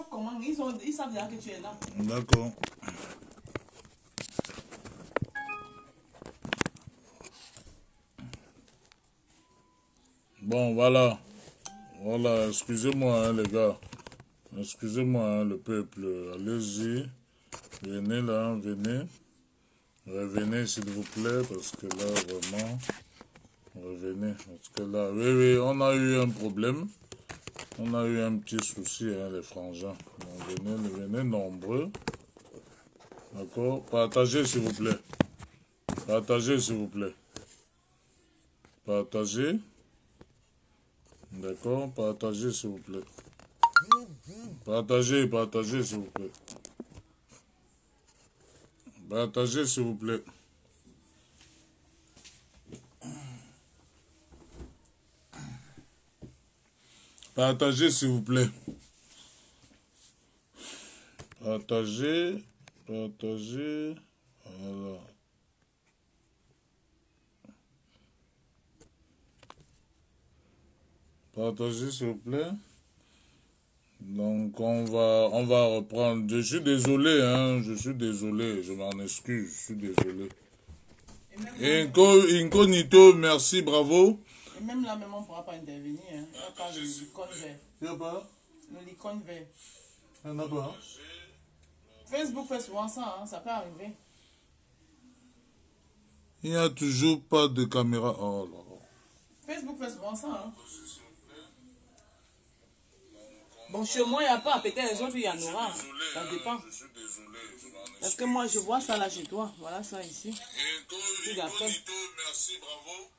Comment ils savent déjà que tu es là. D'accord. Bon, voilà. Voilà, excusez-moi, hein, les gars. Excusez-moi, hein, le peuple. Allez-y. Venez là, venez. Revenez, s'il vous plaît, parce que là, vraiment... Revenez, parce que là... Oui, oui, on a eu un problème. On a eu un petit souci, hein, les frangins. Donc, venez nombreux. D'accord? Partagez, s'il vous plaît. Partagez, s'il vous plaît. Partagez. D'accord? Partagez, s'il vous plaît. Partagez, partagez, s'il vous plaît. Partagez, s'il vous plaît. Partagez, s'il vous plaît. Partagez. Partagez. Voilà. Partagez, s'il vous plaît. Donc, on va reprendre. Je suis désolé, hein. Je suis désolé. Je m'en excuse. Je suis désolé. Incognito, merci, bravo. Et même là, même on ne pourra pas intervenir. Hein. Pas le licône vert. Il n'y a pas? Le licône vert. Il n'y en a pas? Facebook fait souvent ça, hein. Ça peut arriver. Il n'y a toujours pas de caméra. Oh là là. Facebook fait souvent ça, hein. Bon, chez moi, il n'y a pas. Peut-être les autres, il y en aura. Ça dépend. Je suis désolé. Parce que moi, je vois ça là chez toi. Voilà ça ici. Incognito, merci, bravo.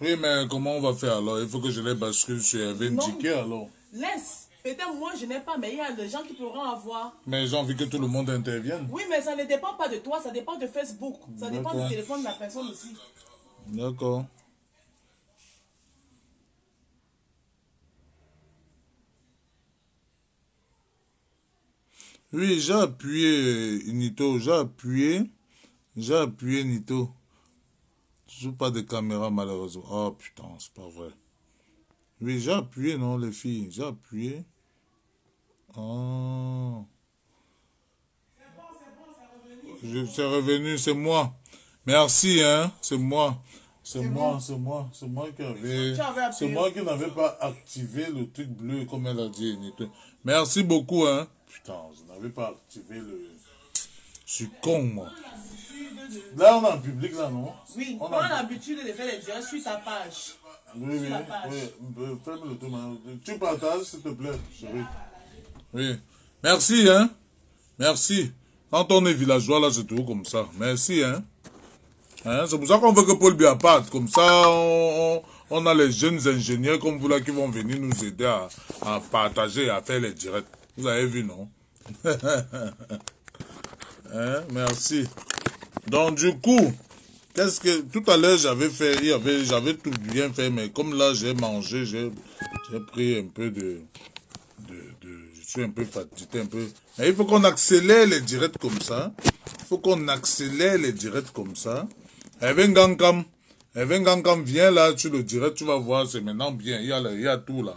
Oui, mais comment on va faire alors? Il faut que je les bascule sur Hervé alors. Laisse. Peut-être moi, je n'ai pas, mais il y a des gens qui pourront avoir. Mais j'ai envie que tout le monde intervienne. Oui, mais ça ne dépend pas de toi. Ça dépend de Facebook. Ça dépend du téléphone de la personne aussi. D'accord. Oui, j'ai appuyé Nito, j'ai appuyé Nito. Toujours pas de caméra malheureusement. Oh putain, c'est pas vrai. Oui, j'ai appuyé, non, les filles, j'ai appuyé. Oh. C'est revenu, c'est moi. Merci, hein, c'est moi. C'est moi qui avait... C'est moi qui n'avais pas activé le truc bleu, comme elle a dit, Nito. Merci beaucoup, hein. Putain, je n'avais pas activé le... Je suis con, moi. Là, on est en public, là, non? Oui, on a l'habitude de faire les directs sur ta page. Oui, oui, oui. Ferme le tour, tu partages, s'il te plaît, chérie. Oui. Merci, hein. Merci. Quand on est villageois, là, c'est toujours comme ça. Merci, hein. C'est pour ça qu'on veut que Paul Biaparte. Comme ça, on a les jeunes ingénieurs comme vous, là, qui vont venir nous aider à partager, à faire les directs. Vous avez vu, non? Hein? Merci. Donc, du coup, qu'est-ce que... Tout à l'heure, j'avais tout bien fait, mais comme là, j'ai mangé, j'ai pris un peu de... Je suis un peu fatigué, un peu... Mais il faut qu'on accélère les directs comme ça. Il faut qu'on accélère les directs comme ça. Evan Gankam, viens là, tu le direct, tu vas voir, c'est maintenant bien. Il y a tout là.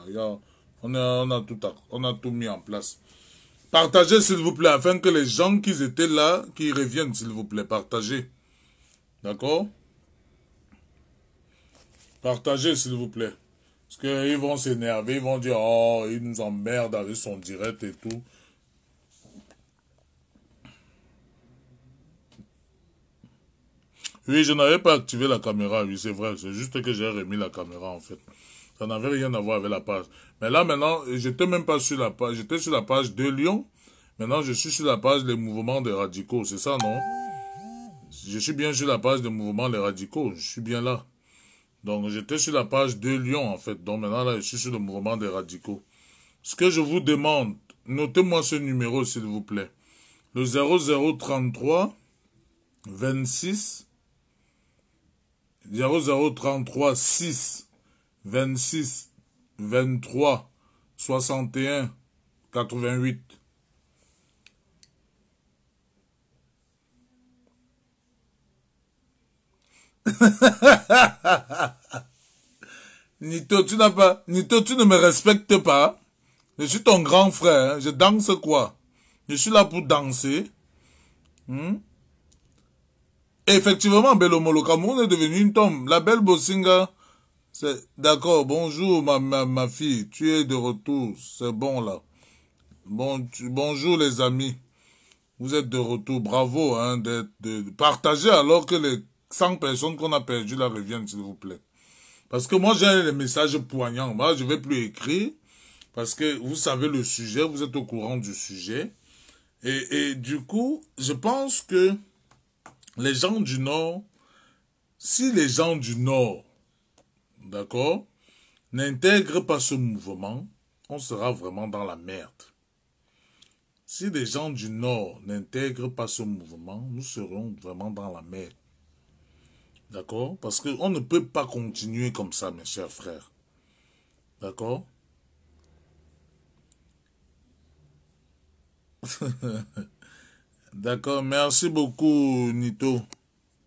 On a tout mis en place. Partagez, s'il vous plaît, afin que les gens qui étaient là, qui reviennent, s'il vous plaît. Partagez. D'accord? Partagez, s'il vous plaît. Parce qu'ils vont s'énerver, ils vont dire, oh, il nous emmerde avec son direct et tout. Oui, je n'avais pas activé la caméra, oui, c'est vrai. C'est juste que j'ai remis la caméra, en fait. Ça n'avait rien à voir avec la page. Mais là, maintenant, j'étais même pas sur la page. J'étais sur la page de Lyon. Maintenant, je suis sur la page des mouvements des radicaux. C'est ça, non? Je suis bien sur la page des mouvements des radicaux. Je suis bien là. Donc, j'étais sur la page de Lyon, en fait. Donc, maintenant, là, je suis sur le mouvement des radicaux. Ce que je vous demande, notez-moi ce numéro, s'il vous plaît. Le 0033 26 0033 6 26 23 61 88. Nito, tu ne me respectes pas. Je suis ton grand frère. Hein. Je danse quoi? Je suis là pour danser. Et effectivement, Belomo, le Cameroun est devenu une tombe. La belle Bosinga, c'est d'accord. Bonjour, ma fille. Tu es de retour. C'est bon, là. Bonjour, les amis. Vous êtes de retour. Bravo, hein, de partager alors que les 100 personnes qu'on a perdues là reviennent, s'il vous plaît. Parce que moi, j'ai les messages poignants. Moi, je vais plus écrire. Parce que vous savez le sujet, vous êtes au courant du sujet. Et du coup, je pense que les gens du Nord, si les gens du Nord, d'accord, n'intègrent pas ce mouvement, on sera vraiment dans la merde. Si les gens du Nord n'intègrent pas ce mouvement, nous serons vraiment dans la merde. D'accord? Parce qu'on ne peut pas continuer comme ça, mes chers frères. D'accord? D'accord, merci beaucoup, Nito.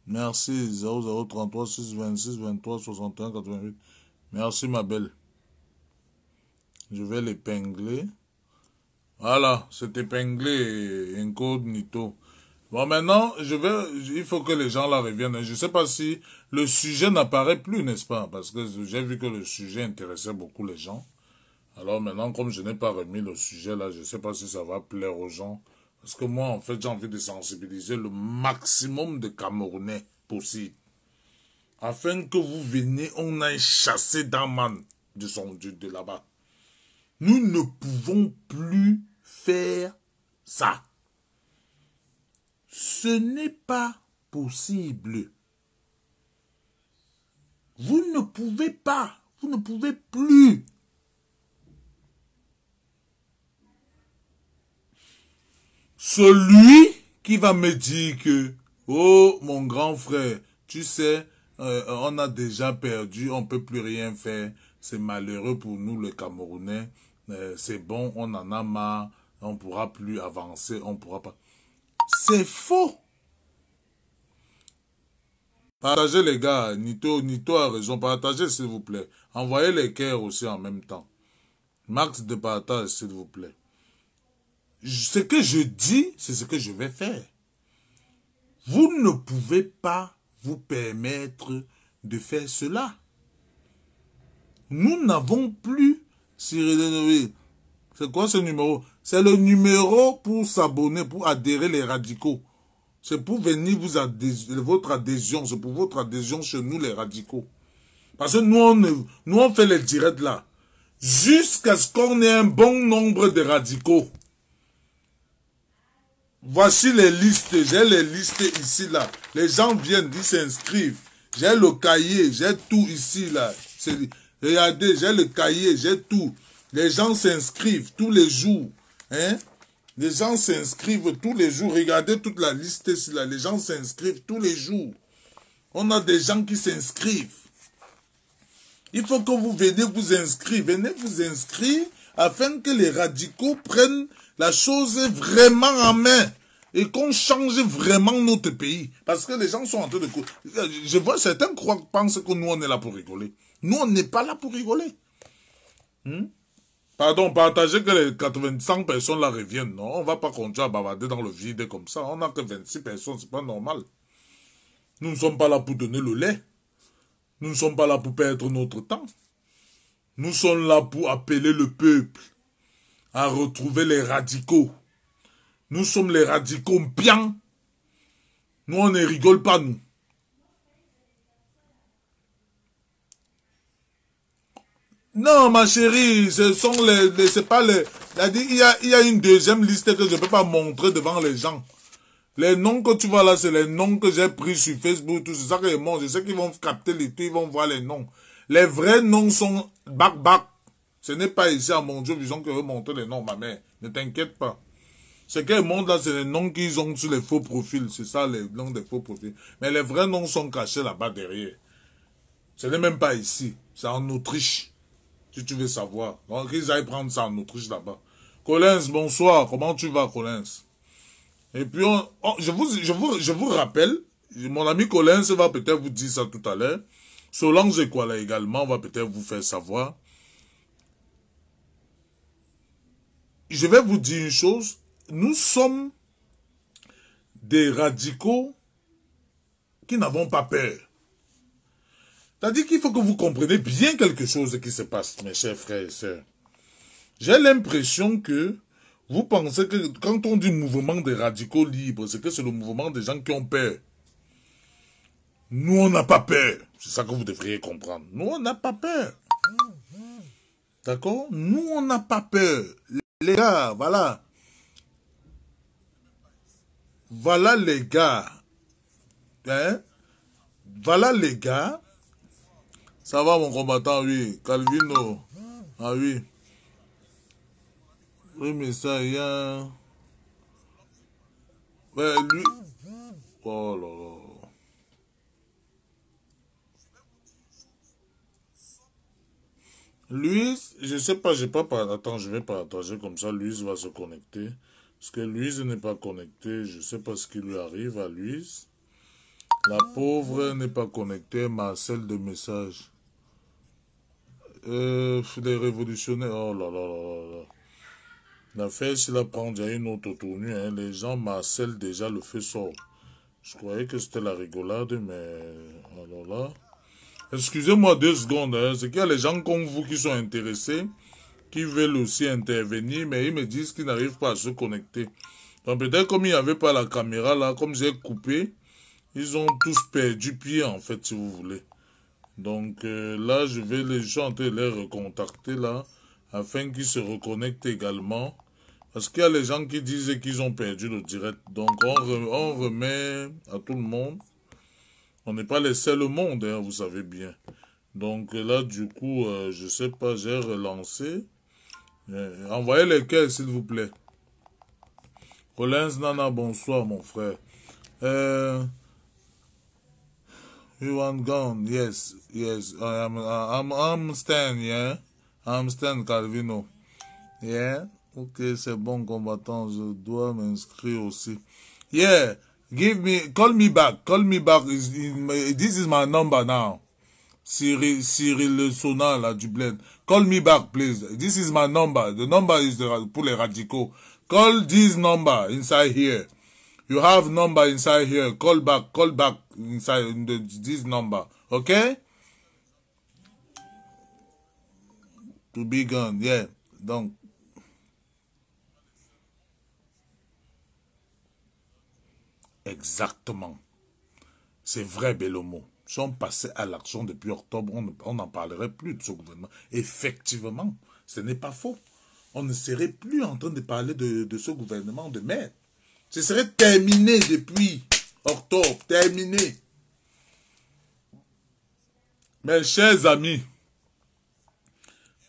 Merci, 0033 626 23 61 88. Merci, ma belle. Je vais l'épingler. Voilà, c'est épinglé, incognito. Bon, maintenant, il faut que les gens là reviennent. Je ne sais pas si le sujet n'apparaît plus, n'est-ce pas? Parce que j'ai vu que le sujet intéressait beaucoup les gens. Alors maintenant, comme je n'ai pas remis le sujet là, je ne sais pas si ça va plaire aux gens. Parce que moi, en fait, j'ai envie de sensibiliser le maximum de Camerounais possible. Afin que vous veniez, on aille chasser Daman de là-bas. Nous ne pouvons plus faire ça. Ce n'est pas possible. Vous ne pouvez pas. Vous ne pouvez plus. Celui qui va me dire que, oh, mon grand frère, tu sais, on a déjà perdu, on ne peut plus rien faire. C'est malheureux pour nous, les Camerounais. C'est bon, on en a marre. On ne pourra plus avancer, on ne pourra pas. C'est faux. Partagez les gars, Nito a raison, partagez s'il vous plaît. Envoyez les cœurs aussi en même temps. Max de partage s'il vous plaît. Ce que je dis, c'est ce que je vais faire. Vous ne pouvez pas vous permettre de faire cela. Nous n'avons plus, Cyril, c'est quoi ce numéro? C'est le numéro pour s'abonner, pour adhérer les radicaux. C'est pour venir votre adhésion, c'est pour votre adhésion chez nous les radicaux. Parce que nous on fait les directs là. Jusqu'à ce qu'on ait un bon nombre de radicaux. Voici les listes, j'ai les listes ici là. Les gens viennent, ils s'inscrivent. J'ai le cahier, j'ai tout ici là. Regardez, j'ai le cahier, j'ai tout. Les gens s'inscrivent tous les jours. Hein? Les gens s'inscrivent tous les jours. Regardez toute la liste ici là. Les gens s'inscrivent tous les jours. On a des gens qui s'inscrivent. Il faut que vous veniez vous inscrire. Venez vous inscrire afin que les radicaux prennent la chose vraiment en main et qu'on change vraiment notre pays. Parce que les gens sont en train de... Je vois certains pensent que nous, on est là pour rigoler. Nous, on n'est pas là pour rigoler. Pardon, partagez que les 85 personnes là reviennent. Non, on ne va pas continuer à bavarder dans le vide comme ça. On n'a que 26 personnes, c'est pas normal. Nous ne sommes pas là pour donner le lait. Nous ne sommes pas là pour perdre notre temps. Nous sommes là pour appeler le peuple à retrouver les radicaux. Nous sommes les radicaux bien. Nous, on ne rigole pas, nous. Non, ma chérie, ce sont c'est pas les... Il y a une deuxième liste que je ne peux pas montrer devant les gens. Les noms que tu vois là, c'est les noms que j'ai pris sur Facebook, tout ça que je sais qu'ils vont capter les trucs, ils vont voir les noms. Les vrais noms sont back. Ce n'est pas ici à mon Dieu Vision que je veux montrer les noms, ma mère. Ne t'inquiète pas. Ce qu'elle montre là, c'est les noms qu'ils ont sur les faux profils. C'est ça, les noms des faux profils. Mais les vrais noms sont cachés là-bas derrière. Ce n'est même pas ici. C'est en Autriche. Si tu veux savoir. Donc, ils aillent prendre ça en Autriche là-bas. Collins, bonsoir. Comment tu vas, Collins? Et puis, je vous rappelle, mon ami Collins va peut-être vous dire ça tout à l'heure. Solange Ekwala également va peut-être vous faire savoir. je vais vous dire une chose. Nous sommes des radicaux qui n'avons pas peur. C'est-à-dire qu'il faut que vous compreniez bien quelque chose qui se passe, mes chers frères et sœurs. J'ai l'impression que vous pensez que quand on dit mouvement des radicaux libres, c'est que c'est le mouvement des gens qui ont peur. Nous, on n'a pas peur. C'est ça que vous devriez comprendre. Nous, on n'a pas peur. D'accord? Nous, on n'a pas peur. Les gars, voilà. Voilà les gars. Hein? Voilà les gars. Ça va mon combattant, oui. Calvino. Ah oui. Oui, mais ça, il y a... Ouais, lui... Oh là là. Louise, je sais pas, j'ai pas... Attends, je vais partager comme ça, Louise va se connecter. Parce que Louise n'est pas connectée, je sais pas ce qui lui arrive à Louise. La pauvre n'est pas connectée, Marcel de messages. Les révolutionnaires, oh là là là là. L'affaire, s'il la prend déjà une autre tournure, hein, les gens Marcel déjà le fait sort. Je croyais que c'était la rigolade, mais alors là... Excusez-moi 2 secondes, hein, c'est qu'il y a les gens comme vous qui sont intéressés, qui veulent aussi intervenir, mais ils me disent qu'ils n'arrivent pas à se connecter. Donc peut-être comme il n'y avait pas la caméra là, comme j'ai coupé, ils ont tous perdu pied en fait, si vous voulez. Donc là, je suis en train de les recontacter là, afin qu'ils se reconnectent également. Parce qu'il y a les gens qui disent qu'ils ont perdu le direct. Donc on remet à tout le monde. On n'est pas les seuls au monde, hein, vous savez bien. Donc là, du coup, je sais pas, j'ai relancé. Envoyez les cœurs, s'il vous plaît. Collins Nana, bonsoir, mon frère. You want gone? Yes, yes. I'm Stan, yeah. I'm Stan Calvino. Yeah. Ok, c'est bon, combattant. Je dois m'inscrire aussi. Yeah. Call me back. Call me back. This is my number now. Cyril Le Sona, là, du bled. Call me back, please. This is my number. The number is pour les radicaux. Call this number inside here. You have number inside here. Call back inside this number. Okay? To be gone, yeah. Donc, exactement. C'est vrai, Bellomo. Si on passait à l'action depuis octobre, on n'en parlerait plus de ce gouvernement. Effectivement, ce n'est pas faux. On ne serait plus en train de parler de ce gouvernement de merde. Ce serait terminé depuis octobre, terminé. Mes chers amis,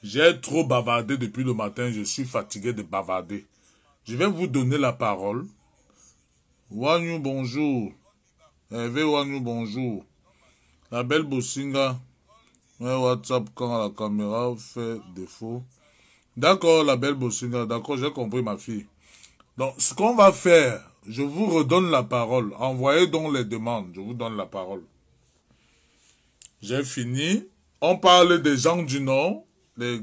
j'ai trop bavardé depuis le matin, je suis fatigué de bavarder. Je vais vous donner la parole. Wanyu, bonjour. Hervé Wanyu, bonjour. La belle Bossinga. Ouais, WhatsApp quand la caméra fait défaut. D'accord, la belle Bossinga. D'accord, j'ai compris ma fille. Donc, ce qu'on va faire, je vous redonne la parole. Envoyez donc les demandes. Je vous donne la parole. J'ai fini. On parle des gens du Nord, les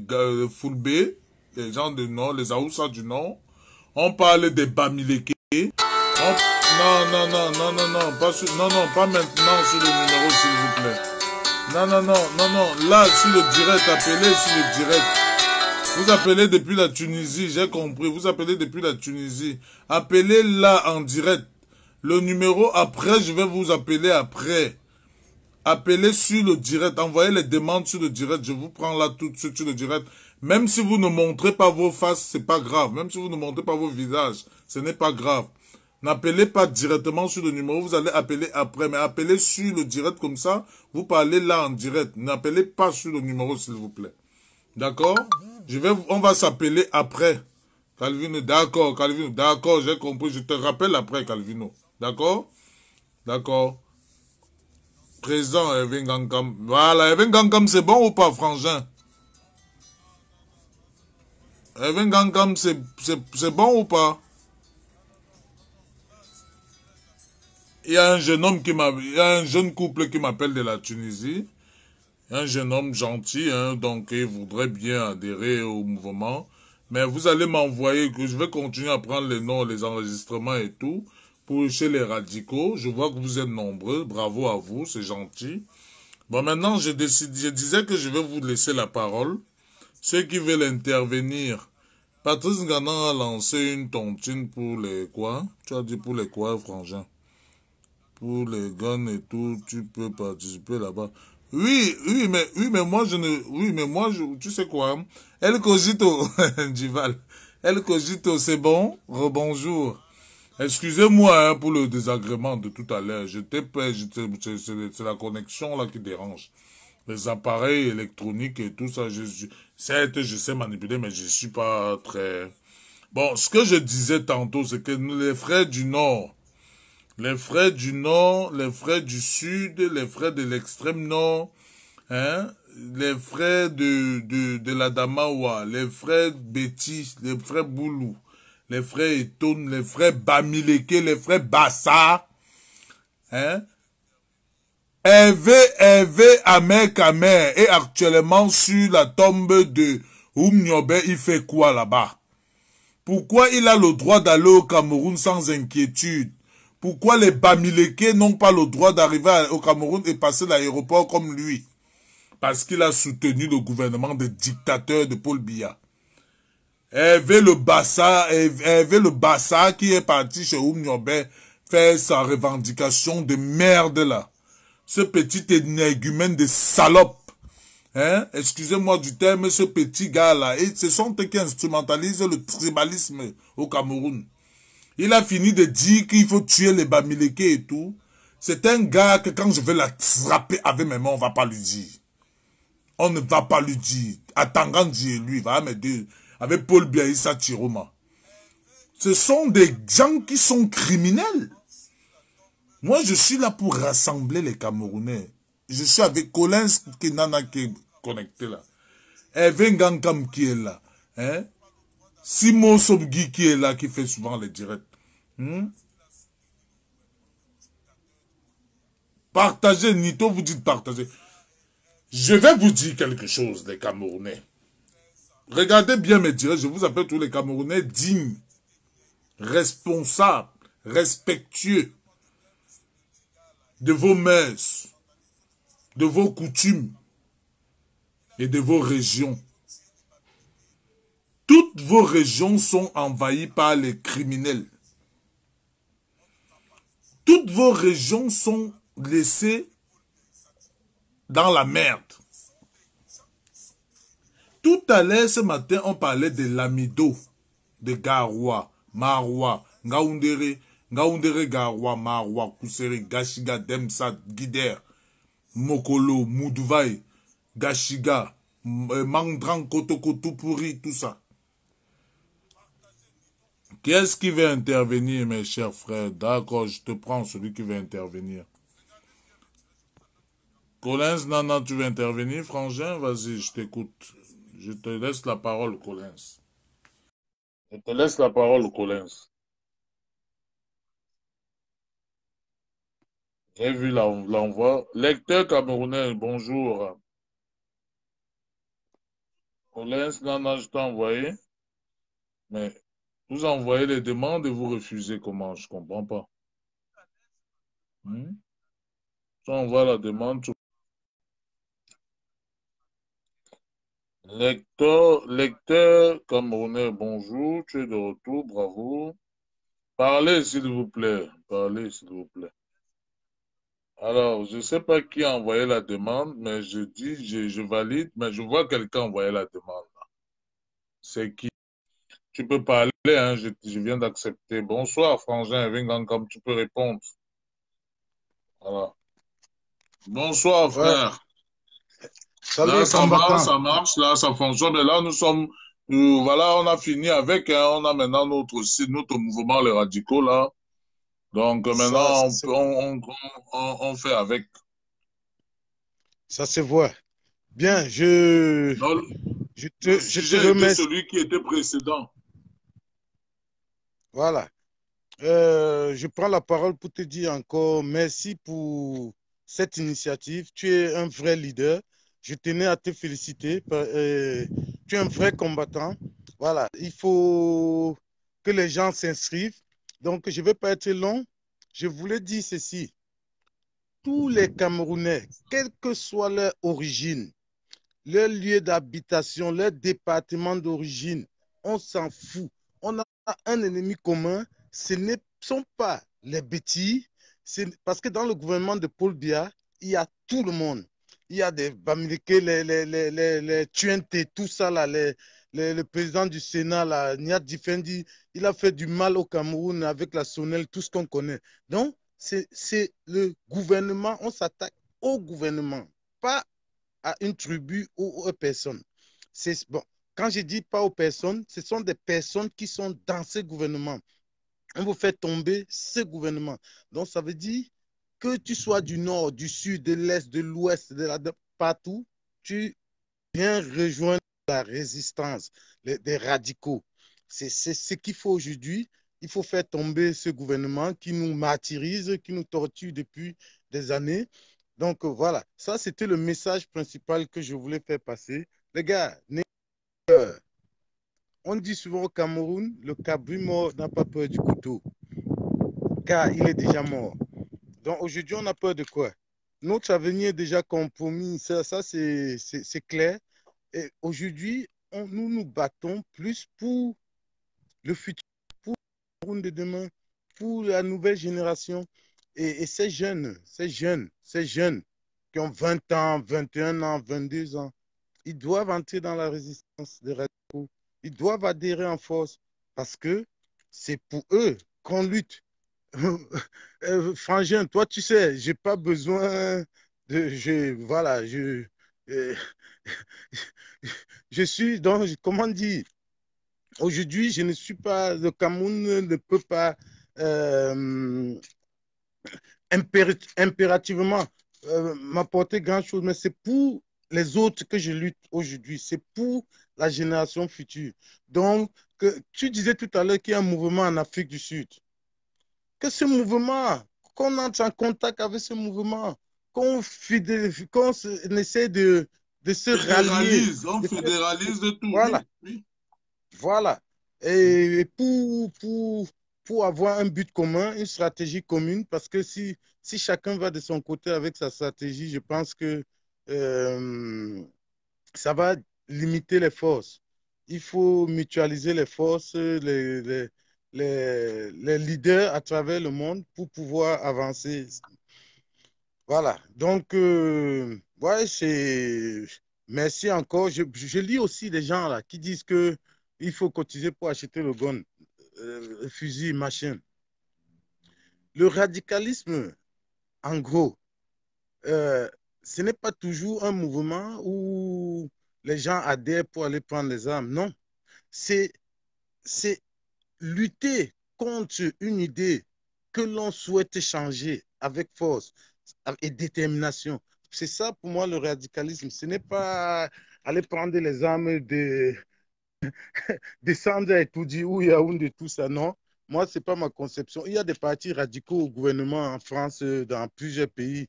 Fulbé, les gens du Nord, les Aoussa du Nord. On parle des Bamileke. Non, pas maintenant sur le numéro, s'il vous plaît. Non. Là, sur le direct, appelez sur le direct. Vous appelez depuis la Tunisie, j'ai compris. Vous appelez depuis la Tunisie. Appelez là en direct. Le numéro après, je vais vous appeler après. Appelez sur le direct. Envoyez les demandes sur le direct. Je vous prends là tout de suite sur le direct. Même si vous ne montrez pas vos faces, c'est pas grave. Même si vous ne montrez pas vos visages, ce n'est pas grave. N'appelez pas directement sur le numéro, vous allez appeler après, mais appelez sur le direct comme ça, vous parlez là en direct. N'appelez pas sur le numéro, s'il vous plaît. D'accord? On va s'appeler après. Calvino, d'accord, Calvino, d'accord, j'ai compris. Je te rappelle après, Calvino. D'accord? D'accord. Présent, Evan Gankam. Voilà, Evan Gankam, c'est bon ou pas, frangin? Evan Gankam, c'est bon ou pas? Il y a un jeune couple qui m'appelle de la Tunisie. Un jeune homme gentil, hein, donc il voudrait bien adhérer au mouvement. Mais vous allez m'envoyer, que je vais continuer à prendre les noms, les enregistrements et tout, pour chez les radicaux. Je vois que vous êtes nombreux. Bravo à vous, c'est gentil. Bon, maintenant, je disais que je vais vous laisser la parole. Ceux qui veulent intervenir. Patrice Ganan a lancé une tontine pour les quoi? Tu as dit pour les quoi, frangin? Pour les guns et tout, tu peux participer là-bas. Oui, mais moi, tu sais quoi? Hein? El Cogito, Duval. El Cogito, c'est bon? Rebonjour. Excusez-moi hein, pour le désagrément de tout à l'heure. C'est la connexion là qui dérange. Les appareils électroniques et tout ça, certes, je sais manipuler, mais je suis pas très... Bon, ce que je disais tantôt, c'est que les frères du Nord, les frères du Nord, les frères du Sud, les frères de l'extrême Nord, hein, les frères de la Damawa, les frères Betty, les frères Boulou, les frères Etone, les frères Bamileke, les frères Bassa, hein, Hervé Amer est actuellement sur la tombe de Oumniobe, il fait quoi là-bas? Pourquoi il a le droit d'aller au Cameroun sans inquiétude? Pourquoi les Bamileke n'ont pas le droit d'arriver au Cameroun et passer l'aéroport comme lui? Parce qu'il a soutenu le gouvernement des dictateurs de Paul Biya. Hervé le Bassa qui est parti chez Oumniobe faire sa revendication de merde là. Ce petit énergumène de salope. Hein? Excusez-moi du terme, ce petit gars-là. Et ce sont eux qui instrumentalisent le tribalisme au Cameroun. Il a fini de dire qu'il faut tuer les Bamileke et tout. C'est un gars que quand je vais l'attraper avec mes mains, on va pas lui dire. On ne va pas lui dire. Atangandji et lui, va m'aider. Avec Paul Biaïssa Chiroma. Ce sont des gens qui sont criminels. Moi, je suis là pour rassembler les Camerounais. Je suis avec Collins Kinana qui est connecté là. Hervé Ngankam qui est là. Hein? Simo Sobgi qui est là, qui fait souvent les directs. Partagez, Nito, vous dites partagez. Je vais vous dire quelque chose, les Camerounais. Regardez bien mes directs, je vous appelle tous les Camerounais dignes, responsables, respectueux de vos mœurs, de vos coutumes et de vos régions. Toutes vos régions sont envahies par les criminels. Toutes vos régions sont laissées dans la merde. Tout à l'heure, ce matin, on parlait de Lamido, de Garoua, Maroua, Ngaoundere, Garoua, Maroua, Kousere, Gashiga, Demsa, Guider, Mokolo, Moudouvaï, Gashiga, Mandran, Kotoko, Tupuri, tout ça. Qui est-ce qui veut intervenir, mes chers frères? D'accord, je te prends celui qui veut intervenir. Collins, Nana, tu veux intervenir, frangin? Vas-y, je t'écoute. Je te laisse la parole, Collins. Je te laisse la parole, Collins. J'ai vu l'envoi. Lecteur camerounais, bonjour. Collins, Nana, je t'ai envoyé. Mais vous envoyez les demandes et vous refusez comment? Je comprends pas. Tu envoies la demande. Lecteur camerounais, bonjour. Tu es de retour, bravo. Parlez, s'il vous plaît. Parlez, s'il vous plaît. Alors, je ne sais pas qui a envoyé la demande, mais je dis, je valide, mais je vois quelqu'un envoyer la demande. C'est qui? Tu peux parler, hein, je viens d'accepter. Bonsoir, frangin, Vingangam, tu peux répondre. Voilà. Bonsoir, frère. Salut, là, ça combattant. va, ça marche, là, ça fonctionne. Mais là, nous sommes, voilà, on a fini avec, hein, on a maintenant notre site, notre mouvement, les radicaux, là. Donc, maintenant, on fait avec. Ça se voit. Bien, je te remercie. Celui qui était précédent. Voilà. Je prends la parole pour te dire encore merci pour cette initiative. Tu es un vrai leader. Je tenais à te féliciter. Tu es un vrai combattant. Voilà, il faut que les gens s'inscrivent. Donc, je ne vais pas être long. Je voulais dire ceci. Tous les Camerounais, quelle que soit leur origine, leur lieu d'habitation, leur département d'origine, on s'en fout. On a un ennemi commun, ce ne sont pas les bêtises, parce que dans le gouvernement de Paul Biya, il y a tout le monde. Il y a des Bamileke, les Tuente, tout ça, là, le président du Sénat, là, Niat Difendi, il a fait du mal au Cameroun avec la Sonel, tout ce qu'on connaît. Donc, c'est le gouvernement, on s'attaque au gouvernement, pas à une tribu ou aux personnes. Bon. Quand je dis pas aux personnes, ce sont des personnes qui sont dans ce gouvernement. On vous fait tomber ce gouvernement. Donc, ça veut dire que tu sois du nord, du sud, de l'est, de l'ouest, de partout, tu viens rejoindre la résistance des radicaux. C'est ce qu'il faut aujourd'hui. Il faut faire tomber ce gouvernement qui nous martyrise, qui nous torture depuis des années. Donc voilà, ça c'était le message principal que je voulais faire passer. Les gars, on dit souvent au Cameroun, le cabri mort n'a pas peur du couteau, car il est déjà mort. Donc aujourd'hui, on a peur de quoi? Notre avenir est déjà compromis, ça c'est clair. Et aujourd'hui, nous nous battons plus pour le futur, pour le Cameroun de demain, pour la nouvelle génération. Et ces jeunes qui ont 20 ans, 21 ans, 22 ans, ils doivent entrer dans la résistance des radicaux. Ils doivent adhérer en force parce que c'est pour eux qu'on lutte. Frangin, toi, tu sais, j'ai pas besoin de. Voilà, euh, je suis donc, comment dire, aujourd'hui, je ne suis pas, le Cameroun ne peut pas impérativement m'apporter grand-chose, mais c'est pour les autres que je lutte aujourd'hui, c'est pour la génération future. Donc, tu disais tout à l'heure qu'il y a un mouvement en Afrique du Sud. Que ce mouvement, qu'on entre en contact avec ce mouvement, qu'on essaie de se rallier. On fédéralise de tout, Voilà, oui. voilà. Et pour avoir un but commun, une stratégie commune, parce que si chacun va de son côté avec sa stratégie, je pense que ça va limiter les forces. Il faut mutualiser les forces, les leaders à travers le monde pour pouvoir avancer. Voilà. Donc, ouais, c'est. Merci encore. Je lis aussi des gens là qui disent que il faut cotiser pour acheter le gun, le fusil, machin. Le radicalisme, en gros, euh, ce n'est pas toujours un mouvement où les gens adhèrent pour aller prendre les armes. Non, c'est lutter contre une idée que l'on souhaite changer avec force et détermination. C'est ça pour moi le radicalisme. Ce n'est pas aller prendre les armes, descendre à Etoudi ou Yaoundé, tout ça, non. Moi, ce n'est pas ma conception. Il y a des partis radicaux au gouvernement en France, dans plusieurs pays.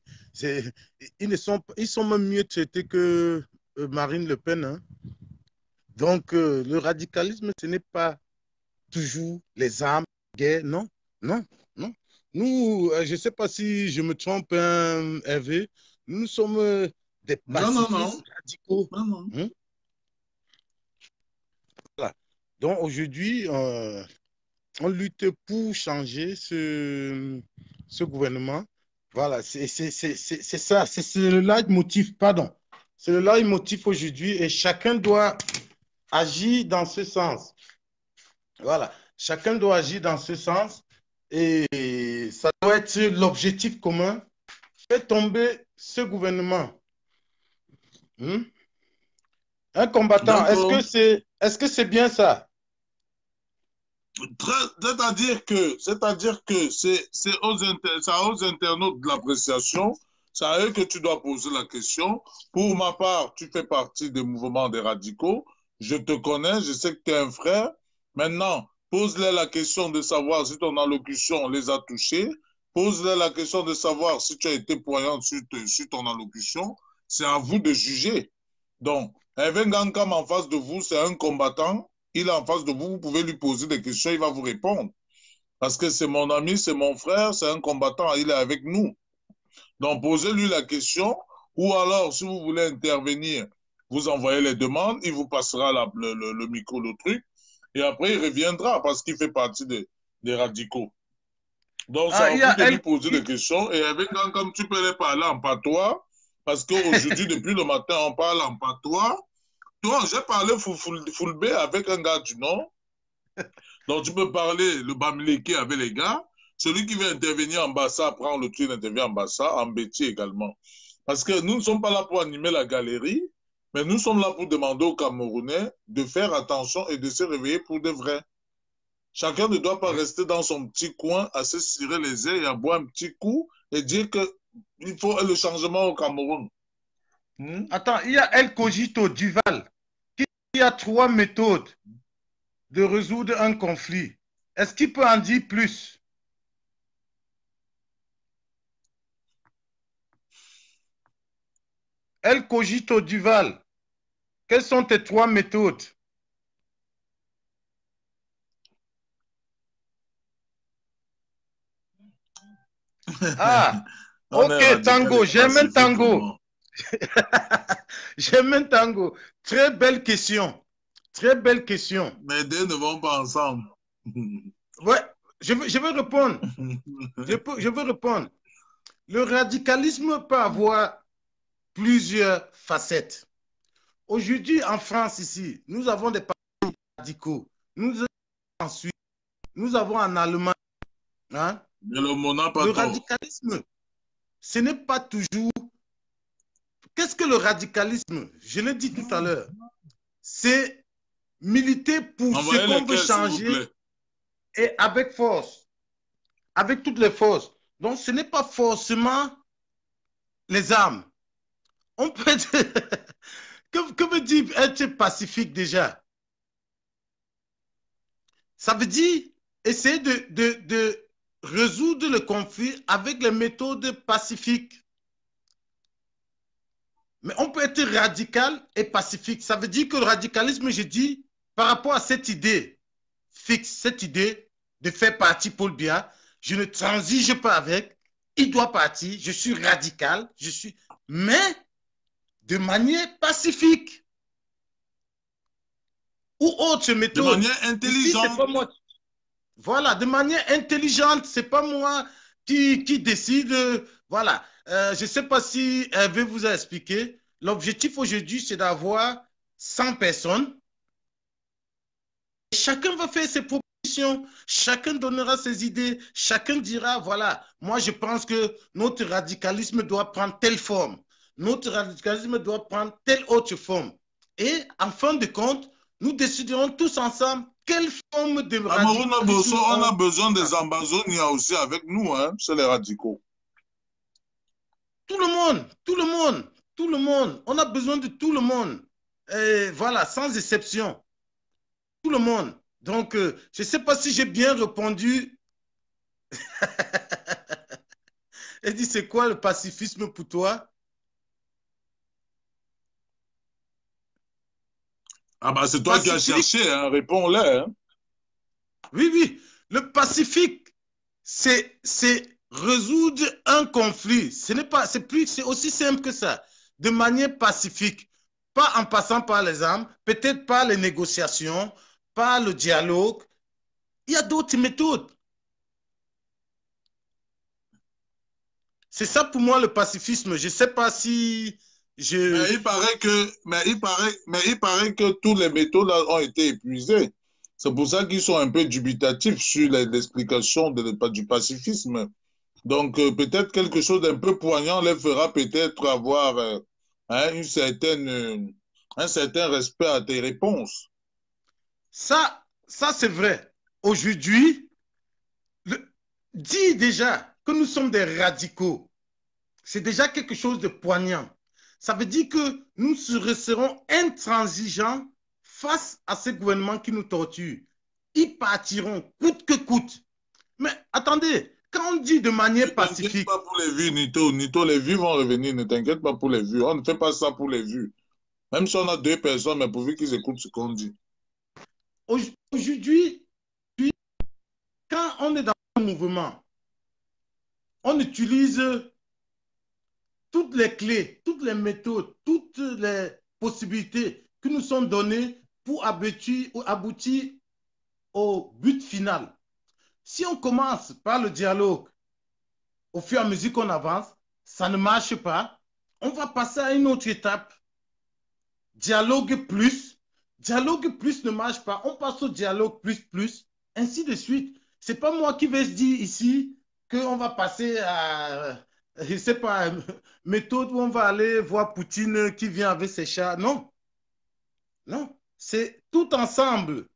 Ils sont même mieux traités que Marine Le Pen. Hein. Donc, le radicalisme, ce n'est pas toujours les armes, la guerre, non, non, non. Nous, je ne sais pas si je me trompe, hein, Hervé, nous sommes des pacifistes radicaux. Non, non. Hein? Voilà. Donc aujourd'hui, on lutte pour changer ce gouvernement. Voilà, c'est ça, c'est le leitmotiv, pardon. C'est le leitmotiv aujourd'hui et chacun doit agir dans ce sens. Voilà, chacun doit agir dans ce sens et ça doit être l'objectif commun, faire tomber ce gouvernement. Un combattant, est-ce que c'est bien ça? C'est-à-dire que c'est aux internautes de l'appréciation, c'est à eux que tu dois poser la question. Pour ma part, tu fais partie des mouvements des radicaux. Je te connais, je sais que tu es un frère. Maintenant, pose-leur la question de savoir si ton allocution les a touchés. Pose-leur la question de savoir si tu as été poignant sur ton allocution. C'est à vous de juger. Donc, Hervé Ngankam en face de vous, c'est un combattant. il est en face de vous, vous pouvez lui poser des questions, il va vous répondre. Parce que c'est mon ami, c'est mon frère, c'est un combattant, il est avec nous. Donc, posez-lui la question, ou alors, si vous voulez intervenir, vous envoyez les demandes, il vous passera le micro, le truc, et après, il reviendra parce qu'il fait partie des radicaux. Donc, ça il y va a vous de lui elle poser des qui... questions, et avec comme tu peux les parler en patois, parce qu'aujourd'hui, depuis le matin, on parle en patois. Toi, j'ai parlé Fulbe avec un gars du Nord. Donc, tu peux parler le Bamileke avec les gars. Celui qui veut intervenir en Bassa prend le truc d'intervenir en Bassa, en Béti également. Parce que nous ne sommes pas là pour animer la galerie, mais nous sommes là pour demander aux Camerounais de faire attention et de se réveiller pour de vrai. Chacun ne doit pas rester dans son petit coin à se cirer les ailes et à boire un petit coup et dire qu'il faut le changement au Cameroun. Attends, il y a El Cogito Duval qui a 3 méthodes de résoudre un conflit. Est-ce qu'il peut en dire plus? El Cogito Duval, quelles sont tes 3 méthodes? Ah, ok, tango, j'aime un tango. J'aime un tango. Très belle question. Très belle question. Mais deux ne vont pas ensemble. Ouais, je vais répondre. Je veux répondre. Le radicalisme peut avoir plusieurs facettes. Aujourd'hui, en France, ici, nous avons des partis radicaux. Nous avons en Suisse, nous avons en Allemagne. Hein? Le radicalisme, ce n'est pas toujours... Qu'est-ce que le radicalisme? Je l'ai dit tout à l'heure. C'est militer pour ce qu'on veut changer et avec force. Avec toutes les forces. Donc, ce n'est pas forcément les armes. On peut être... que veut dire être pacifique déjà? Ça veut dire essayer de résoudre le conflit avec les méthodes pacifiques. Mais on peut être radical et pacifique. Ça veut dire que le radicalisme, je dis, par rapport à cette idée fixe, cette idée de faire partie Paul Biya, je ne transige pas avec, il doit partir, je suis radical, mais de manière pacifique. Ou autre méthode. De manière intelligente. Ici, pas moi. Voilà, de manière intelligente, c'est pas moi qui décide. Voilà. Je ne sais pas si Hervé vous a expliqué. L'objectif aujourd'hui, c'est d'avoir 100 personnes. Et chacun va faire ses propositions. Chacun donnera ses idées. Chacun dira, voilà, moi je pense que notre radicalisme doit prendre telle forme. Notre radicalisme doit prendre telle autre forme. Et en fin de compte, nous déciderons tous ensemble quelle forme de radicalisme... On a besoin des Ambazonia aussi avec nous, hein, c'est les radicaux. Tout le monde, tout le monde, tout le monde. On a besoin de tout le monde. Et voilà, sans exception. Tout le monde. Donc, je ne sais pas si j'ai bien répondu. Elle dit, c'est quoi le pacifisme pour toi? Ah bah c'est toi qui as cherché, hein, réponds-le. Hein. Oui, oui. Le pacifique, c'est résoudre un conflit. C'est aussi simple que ça. De manière pacifique. Pas en passant par les armes, peut-être par les négociations, par le dialogue. Il y a d'autres méthodes. C'est ça pour moi le pacifisme. Je ne sais pas si... Mais il paraît que tous les méthodes ont été épuisées. C'est pour ça qu'ils sont un peu dubitatifs sur l'explication du pacifisme. Donc, peut-être quelque chose d'un peu poignant les fera peut-être avoir hein, un certain respect à tes réponses. Ça c'est vrai. Aujourd'hui, dis déjà que nous sommes des radicaux. C'est déjà quelque chose de poignant. Ça veut dire que nous resterons intransigeants face à ce gouvernement qui nous torture. Ils partiront coûte que coûte. Mais attendez, quand on dit de manière pacifique... Ne t'inquiète pas pour les vues, Nito, les vues vont revenir. Ne t'inquiète pas pour les vues. On ne fait pas ça pour les vues. Même si on a 2 personnes, mais pourvu qu'ils écoutent ce qu'on dit. Aujourd'hui, quand on est dans un mouvement, on utilise toutes les clés, toutes les méthodes, toutes les possibilités qui nous sont données pour aboutir au but final. Si on commence par le dialogue, au fur et à mesure qu'on avance, ça ne marche pas. On va passer à une autre étape. Dialogue plus ne marche pas. On passe au dialogue plus, ainsi de suite. C'est pas moi qui vais se dire ici qu'on va passer à, je sais pas, méthode où on va aller voir Poutine qui vient avec ses chats. Non, non, c'est tout ensemble.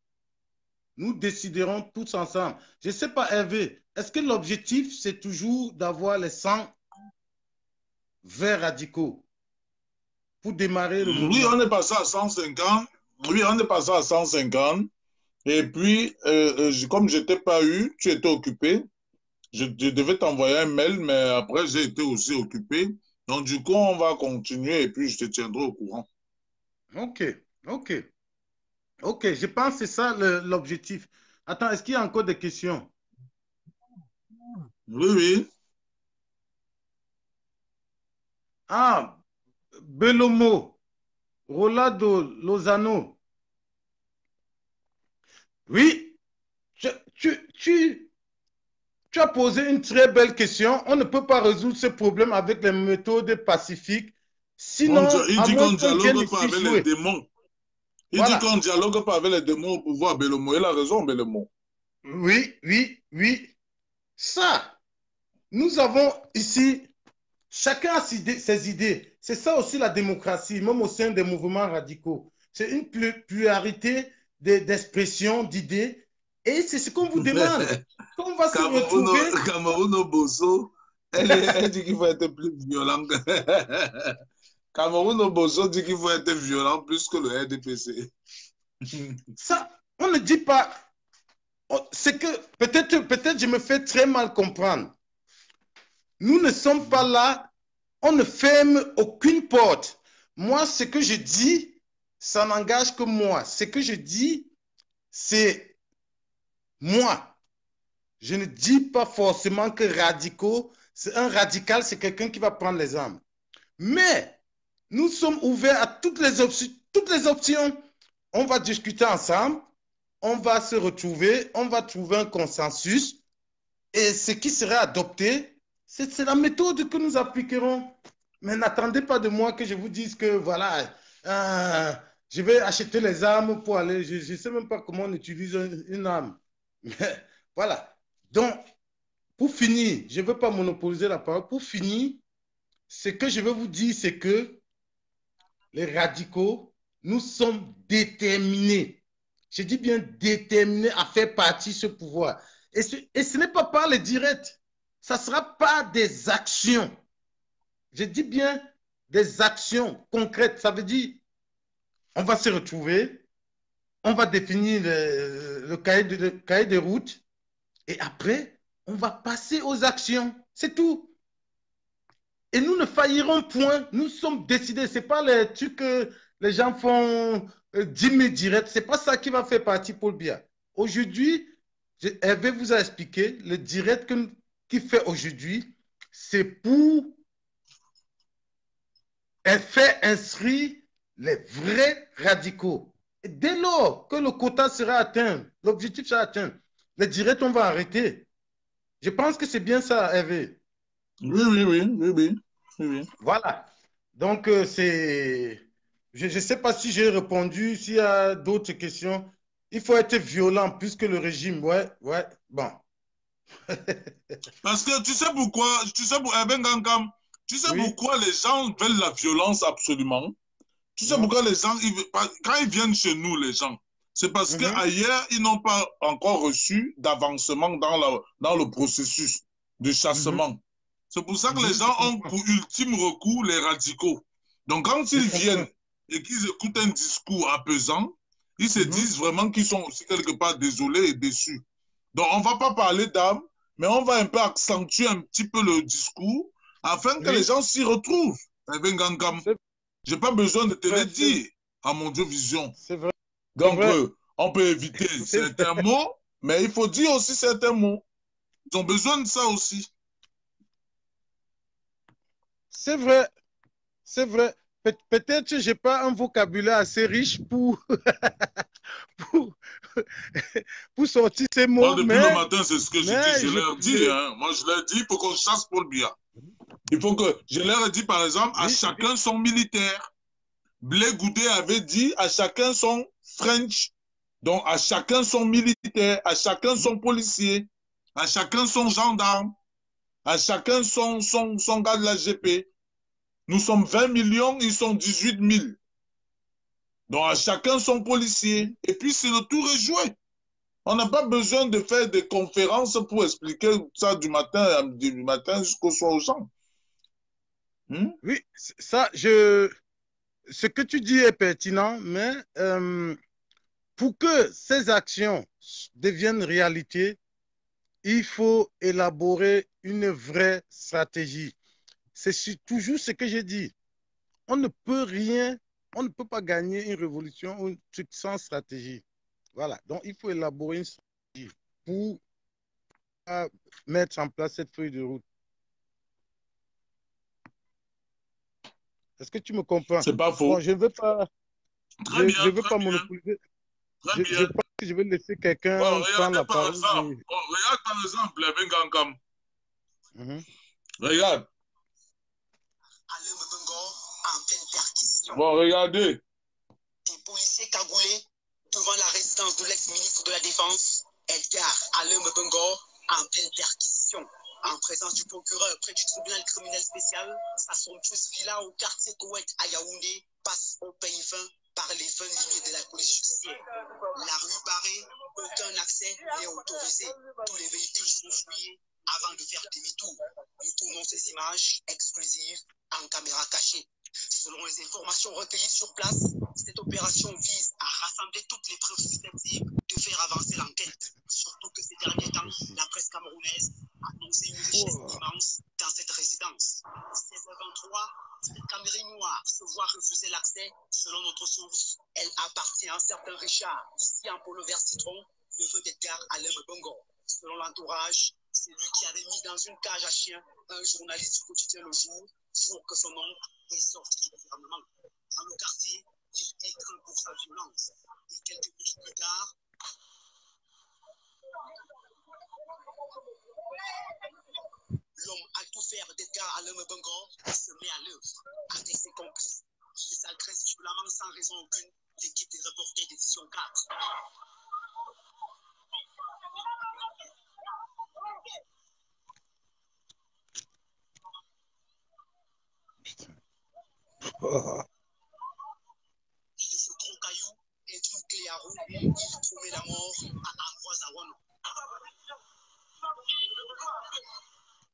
Nous déciderons tous ensemble. Je ne sais pas, Hervé, est-ce que l'objectif, c'est toujours d'avoir les 100 verts radicaux pour démarrer le mouvement? Oui, on est passé à 150. Oui, on est passé à 150. Et puis, comme je t'ai pas eu, tu étais occupé. Je devais t'envoyer un mail, mais après, j'ai été aussi occupé. Donc, du coup, on va continuer et puis je te tiendrai au courant. Ok, ok, ok. Je pense que c'est ça l'objectif. Attends, est-ce qu'il y a encore des questions? Oui, oui. Ah, Belomo, Rolando Lozano. Oui, tu as posé une très belle question. On ne peut pas résoudre ce problème avec les méthodes pacifiques. Sinon, Il à dit moins qu'on ne qu'on vienne dialogue pas ici avec les jouer. démons. Il dit Voilà. qu'on ne dialogue pas avec les démons au pouvoir, Belomo. Il a raison, Belomo. Oui, oui, oui. Ça, nous avons ici, chacun a ses idées. C'est ça aussi la démocratie, même au sein des mouvements radicaux. C'est une pluralité d'expressions, d'idées. Et c'est ce qu'on vous demande. Quand on va se retrouver. Cameroun Bosso, elle dit qu'il faut être plus violent. Cameroun Bosso dit qu'il faut être violent plus que le RDPC. Ça, on ne dit pas. C'est que peut-être je me fais très mal comprendre. Nous ne sommes pas là, on ne ferme aucune porte. Moi, ce que je dis, ça n'engage que moi. Ce que je dis, c'est moi. Je ne dis pas forcément que radicaux, un radical, c'est quelqu'un qui va prendre les armes. Mais nous sommes ouverts à toutes les options. On va discuter ensemble, on va se retrouver, on va trouver un consensus. Et ce qui sera adopté, c'est la méthode que nous appliquerons. Mais n'attendez pas de moi que je vous dise que voilà, je vais acheter les armes pour aller. Je ne sais même pas comment on utilise une arme. Mais voilà. Donc, pour finir, je ne veux pas monopoliser la parole. Pour finir, ce que je veux vous dire, c'est que les radicaux, nous sommes déterminés. Je dis bien déterminés à faire partie de ce pouvoir. Et ce n'est pas par les directs. Ça ne sera pas des actions. Je dis bien des actions concrètes. Ça veut dire, on va se retrouver, on va définir le cahier de route, et après, on va passer aux actions. C'est tout. Et nous ne faillirons point. Nous sommes décidés. Ce n'est pas les trucs que les gens font 10 000 directs. Ce n'est pas ça qui va faire partie Paul Biya. Aujourd'hui, Hervé vous a expliqué, le direct qu'il fait aujourd'hui, c'est pour faire inscrire les vrais radicaux. Et dès lors que le quota sera atteint, l'objectif sera atteint, les directs, on va arrêter. Je pense que c'est bien ça, Hervé. Oui. Voilà. Donc, c'est... Je ne sais pas si j'ai répondu, s'il y a d'autres questions. Il faut être violent plus que le régime. Ouais, bon. Parce que tu sais pourquoi, tu sais Oui. pourquoi les gens veulent la violence absolument. Tu sais pourquoi les gens, quand ils viennent chez nous, les gens, c'est parce qu'ailleurs, ils n'ont pas encore reçu d'avancement dans le processus de chassement. C'est pour ça que les gens ont pour ultime recours les radicaux. Donc, quand ils viennent et qu'ils écoutent un discours apaisant, ils se disent vraiment qu'ils sont aussi quelque part désolés et déçus. Donc, on ne va pas parler d'âme, mais on va un peu accentuer un petit peu le discours afin que les gens s'y retrouvent. Je n'ai pas besoin de te le dire à mon Dieu Vision. C'est vrai. Donc, On peut éviter certains mots, mais il faut dire aussi certains mots. Ils ont besoin de ça aussi. C'est vrai, c'est vrai. Peut-être que je n'ai pas un vocabulaire assez riche pour, pour sortir ces Moi, mots, depuis le matin, c'est ce que je dis. Je leur dis, hein. Moi, je leur dis pour qu'on chasse Paul Biya. Il faut que, je leur ai dit, par exemple, à chacun son militaire. Blé Goudé avait dit à chacun son French. Donc, à chacun son militaire, à chacun son policier, à chacun son gendarme, à chacun son gars de la GP. Nous sommes 20 millions, ils sont 18 000. Donc, à chacun son policier. Et puis, c'est le tour est joué. On n'a pas besoin de faire des conférences pour expliquer ça du matin jusqu'au soir aux gens. Oui, ça, ce que tu dis est pertinent, mais pour que ces actions deviennent réalité, il faut élaborer une vraie stratégie. C'est toujours ce que j'ai dit. On ne peut rien, on ne peut pas gagner une révolution ou un truc sans stratégie. Voilà, donc il faut élaborer une stratégie pour mettre en place cette feuille de route. Est-ce que tu me comprends? C'est pas faux. Bon, je ne veux pas, très bien, je veux pas monopoliser. Je pense que je vais laisser quelqu'un prendre la parole. Regarde par exemple les Bengankam. Regarde. Bon, regardez. Des policiers cagoulés devant la résidence de l'ex-ministre de la Défense, Edgar Alain Mebengor, en pleine perquisition. En présence du procureur près du tribunal criminel spécial, sa somptueuse villa au quartier Koweït à Yaoundé passe au peigne fin par les fins lignées de la police judiciaire. La rue barrée, aucun accès n'est autorisé. Tous les véhicules sont fouillés avant de faire demi-tour. Nous tournons ces images exclusives en caméra cachée. Selon les informations recueillies sur place, cette opération vise à rassembler toutes les preuves susceptibles de faire avancer l'enquête. Surtout que ces derniers temps, la presse camerounaise a annoncé une richesse immense dans cette résidence. 16h23, cette Cameroun noire se voit refuser l'accès. Selon notre source, elle appartient à un certain Richard, ici en polo vert citron, neveu d'Edgar Alain Mebengor. Selon l'entourage, c'est lui qui avait mis dans une cage à chiens un journaliste du quotidien Le Jour pour que son oncle est sorti du gouvernement. Dans le quartier, il est craint pour sa violence. Et quelques minutes plus tard, l'homme à tout faire d'Edgar Alain Mebengor se met à l'œuvre. Avec ses complices, qui s'agressent violemment sans raison aucune, l'équipe des reporters d'édition 4. Il se trompe caillou et une clé à roue. Il promet la mort à Ambroise Awano.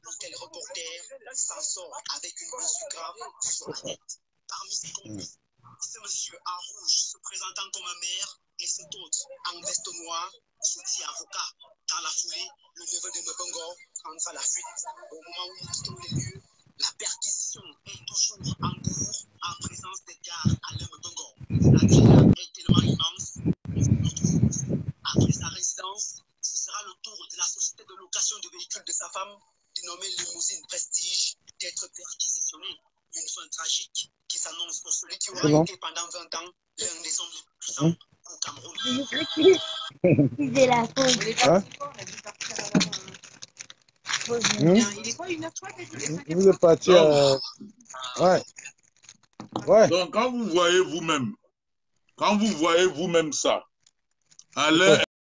Lequel reporter s'en sort avec une blessure grave sur la tête. Parmi ses complices, ce monsieur en rouge se présentant comme un maire et cet autre en veste noire se dit avocat. Dans la foulée, le neveu de Mebengor prendra la fuite. Au moment où nous quittons les lieux, la perquisition est toujours en cours en présence d'Edgar Alain Mebengor. La villa est tellement immense. Après sa résidence, ce sera le tour de la société de location de véhicules de sa femme, dénommée Limousine Prestige, d'être perquisitionnée. Une fin tragique qui s'annonce pour celui qui aura été pendant 20 ans l'un des hommes les plus puissants au Cameroun. C'est la faute. Il est quoi, 1h03? Vous êtes parti à... Ouais. Donc, quand vous voyez vous-même ça, Alain